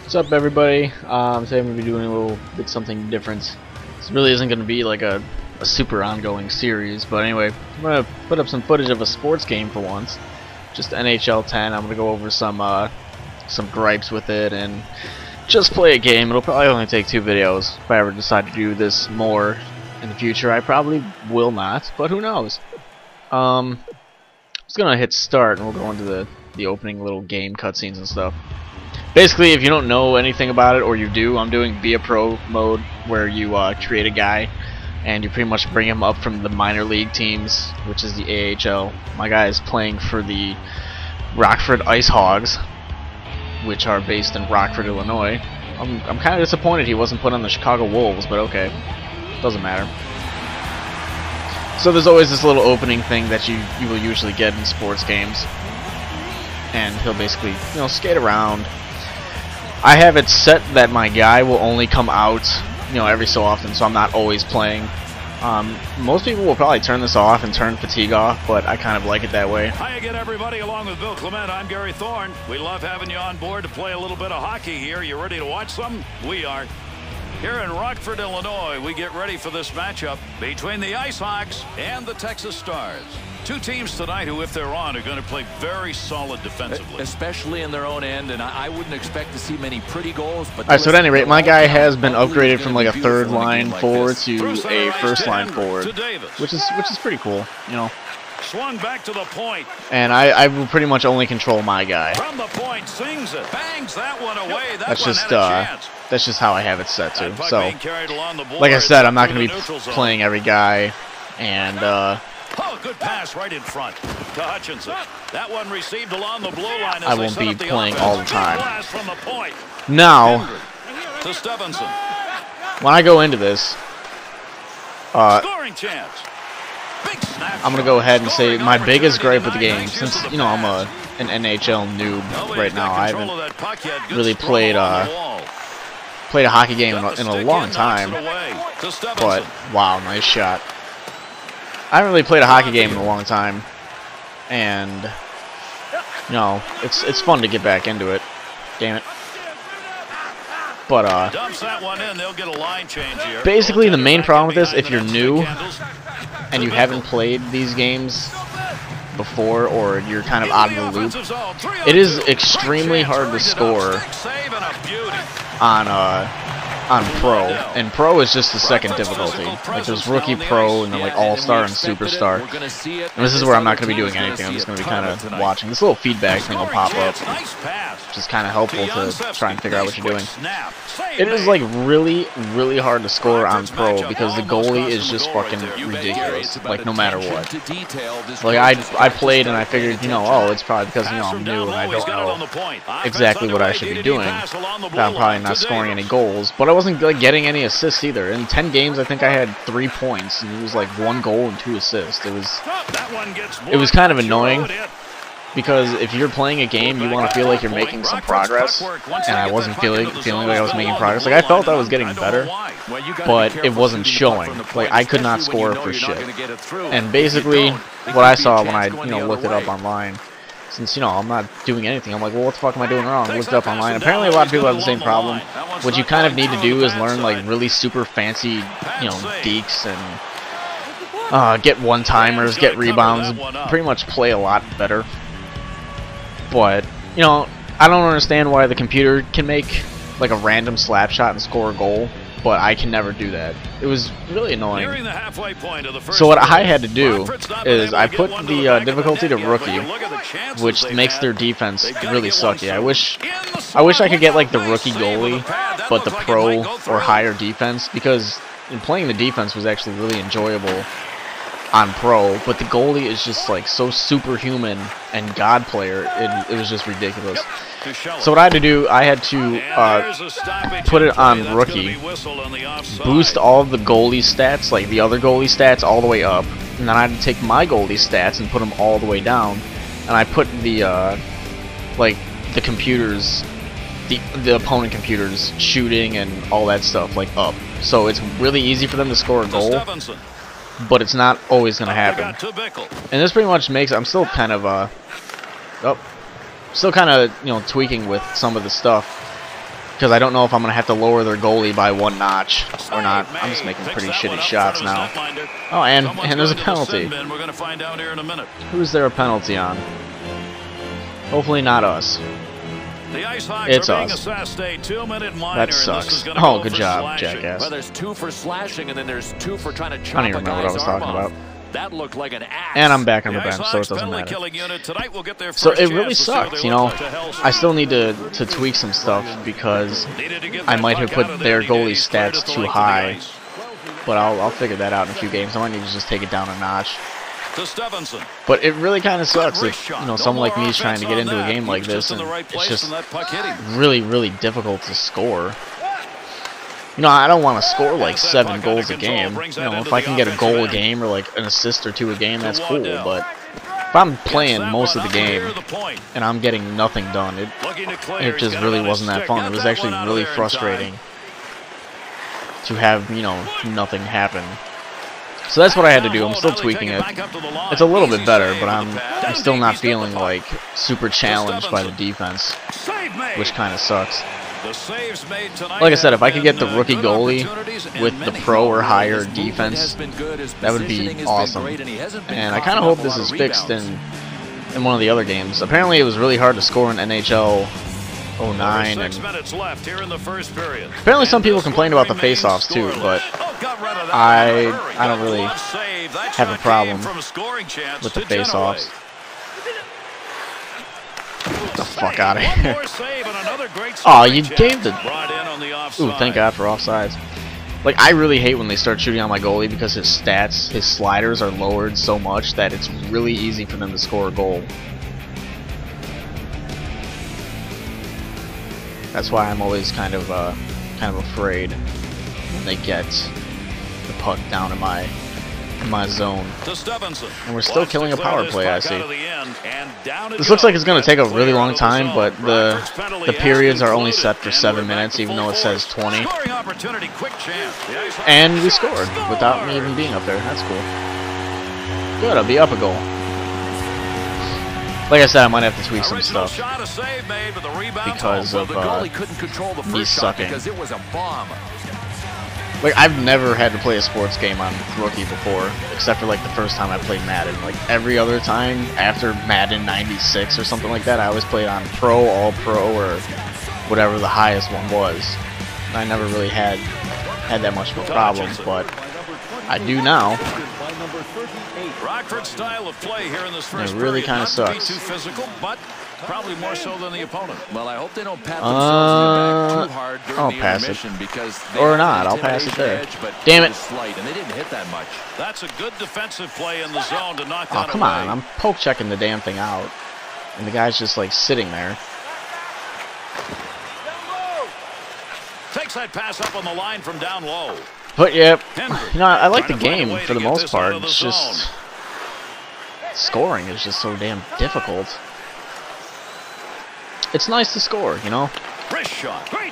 What's up, everybody? Today I'm going to be doing a little bit something different. This really isn't going to be like a super ongoing series, but anyway, I'm going to put up some footage of a sports game for once. Just NHL 10. I'm going to go over some gripes with it and just play a game. It'll probably only take 2 videos. If I ever decide to do this more in the future, I probably will not, but who knows? I'm just going to hit start and we'll go into the opening little game cutscenes and stuff. Basically, if you don't know anything about it, or you do, I'm doing Be a Pro mode, where you create a guy, and you pretty much bring him up from the minor league teams, which is the AHL. My guy is playing for the Rockford Ice Hogs, which are based in Rockford, Illinois. I'm kind of disappointed he wasn't put on the Chicago Wolves, but okay, doesn't matter. So there's always this little opening thing that you will usually get in sports games, and he'll basically, skate around. I have it set that my guy will only come out, every so often, so I'm not always playing. Most people will probably turn this off and turn fatigue off, but I kind of like it that way. Hi again, everybody. Along with Bill Clement, I'm Gary Thorne. We love having you on board to play a little bit of hockey here. You ready to watch some? We are. Here in Rockford, Illinois, we get ready for this matchup between the Ice Hogs and the Texas Stars. 2 teams tonight who, if they're on, are going to play very solid defensively. Especially in their own end, and I wouldn't expect to see many pretty goals. But alright, so at any rate, my guy has been upgraded from like a 3rd line forward to a 1st line forward, which is pretty cool, Swung back to the point. And I will pretty much only control my guy. From the point, sings it, bangs that one away. That's just how I have it set to. So, like I said, I'm not going to be playing every guy, and oh, good pass right in front to Hutchinson. That one received along the blue line. I won't be playing all the time. From the point. Now, to Stevenson. when I go into this, Scoring chance. Big snap. I'm gonna go ahead and say my biggest gripe with the game, since I'm an NHL noob right now. I haven't really played a hockey game in a long time. But wow, nice shot. I haven't really played a hockey game in a long time, and it's fun to get back into it. Damn it! But basically, the main problem with this, if you're new and you haven't played these games before, or you're kind of out of the loop, it is extremely hard to score on Pro, and Pro is just the 2nd difficulty. Like, there's Rookie, Pro, and then like All-Star and Superstar. And this is where I'm not going to be doing anything. I'm just going to be kind of watching. This little feedback thing will pop up, which is kind of helpful to try and figure out what you're doing. It is like really, really hard to score on Pro because the goalie is just fucking ridiculous. Like, no matter what. Like, I played and I figured, oh, it's probably because I'm new and I don't know exactly what I should be doing. I'm probably not scoring any goals, but I wasn't like getting any assists either. In 10 games, I think I had 3 points, and it was like 1 goal and 2 assists. It was kind of annoying, because if you're playing a game, you want to feel like you're making some progress, and I wasn't feeling like I was making progress. Like, I felt I was getting better, but it wasn't showing. Like, I could not score for shit. And basically, what I saw when I looked it up online, since I'm not doing anything, I'm like, well, what the fuck am I doing wrong? I looked it up online. Apparently, a lot of people have the same problem. What you kind of need to do is learn like really super fancy, dekes, and get one-timers, get rebounds, pretty much play a lot better. But I don't understand why the computer can make like a random slap shot and score a goal, but I can never do that. It was really annoying. So what I had to do is I put the difficulty to Rookie, which makes their defense really sucky. I wish I could get like the Rookie goalie, but the Pro or higher defense, because playing the defense was actually really enjoyable on Pro, but the goalie is just like so superhuman and god player, it was just ridiculous. So what I had to do, I had to put it on Rookie, boost all of the goalie stats, like the other goalie stats, all the way up, and then I had to take my goalie stats and put them all the way down, and I put the like the computers, the opponent computers shooting and all that stuff like up, so it's really easy for them to score a goal, but it's not always going to happen. And this pretty much makes, I'm still kind of tweaking with some of the stuff. because I don't know if I'm gonna have to lower their goalie by 1 notch or not. I'm just making pretty shitty shots now. Oh, and there's a penalty. Who's there a penalty on? Hopefully not us. It's us. That sucks. Oh, good job, jackass. Well, there's 2 for slashing, and then there's 2 for trying to chop I don't even remember what I was talking about. That looked like an axe. And I'm back on the bench, so it doesn't matter. So it really sucks, you know. I still need to tweak some stuff because I might have put their goalie stats too high. But I'll figure that out in a few games. I might need to just take it down a notch. But it really kind of sucks if, you know, someone like me is trying to get into a game like this, and it's just really, really difficult to score. You know, I don't want to score like 7 goals a game. You know, if I can get a goal a game or like an assist or 2 a game, that's cool. But if I'm playing most of the game and I'm getting nothing done, it just really wasn't that fun. It was actually really frustrating to have, you know, nothing happen. So that's what I had to do. I'm still tweaking it. It's a little bit better, but I'm still not feeling like super challenged by the defense, which kind of sucks. Like I said, if I could get the rookie goalie with the pro or higher defense, that would be awesome. And I kind of hope this is fixed in one of the other games. Apparently it was really hard to score in NHL 09, and apparently some people complained about the face-offs too, but I don't really have a problem with the face-offs. Get the fuck out of here. Oh, you gave the... Ooh, thank God for offsides. Like, I really hate when they start shooting on my goalie because his stats, his sliders are lowered so much that it's really easy for them to score a goal. That's why I'm always kind of afraid when they get the puck down in my zone. And we're still killing a power play, I see. This looks like it's going to take a really long time, but the periods are only set for 7 minutes, even though it says 20. And we scored without me even being up there. That's cool. Good, I'll be up a goal. Like I said, I might have to tweak some stuff because of me sucking. Like, I've never had to play a sports game on rookie before, except for like the first time I played Madden. Like every other time after Madden 96 or something like that, I always played on Pro, All Pro, or whatever the highest one was. I never really had that much of a problem, but I do now. Rockford's style of play here in this first it really kind of sucks. Too physical, but probably more so than the opponent. Well, I hope they don't pat themselves too hard during I'll the pass intermission it. because or not, I'll pass it there. Damn it! Slight, and they didn't hit that much. That's a good defensive play in the zone to knock that Oh, come away. on, I'm poke checking the damn thing out, and the guy's just like sitting there. Takes that pass up on the line from down low. But yeah, you know, I like the game for the most part. It's just scoring is just so damn difficult. It's nice to score, you know. Great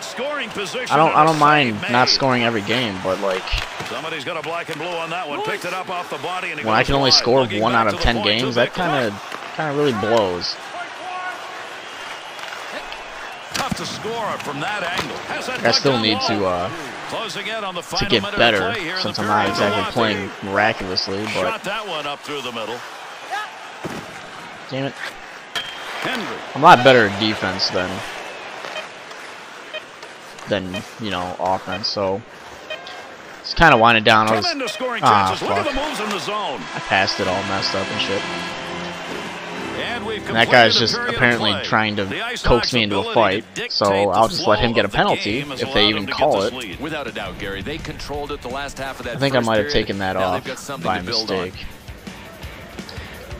scoring position. I don't mind not scoring every game, but like somebody's got a black and blue on that one. Picked it up off the body, and when I can only score 1 out of 10 games, that kind of really blows. Tough to score from that angle. I still need to get better since I'm not exactly playing miraculously, but shot that one up through the middle. Damn it. I'm a lot better at defense than you know, offense, so it's kind of winding down. Fuck. I passed it all messed up and shit. And that guy's just apparently trying to coax me into a fight, so I'll just let him get a penalty if they even call it. Without a doubt, Gary, they controlled it the last half of that. I think I might have taken that off by mistake.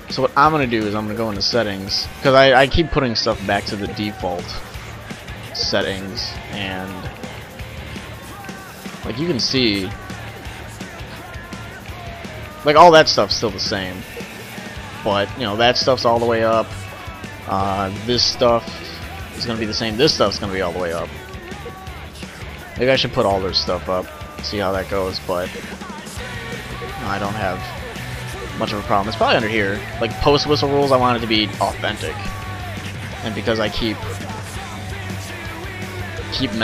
So what I'm going to do is I'm going to go into settings, because I keep putting stuff back to the default settings, and like you can see, like all that stuff's still the same. But, you know, that stuff's all the way up. This stuff is going to be the same. This stuff's going to be all the way up. Maybe I should put all their stuff up, see how that goes, but no, I don't have much of a problem. It's probably under here. Like, post-whistle rules, I want it to be authentic. And because I keep messing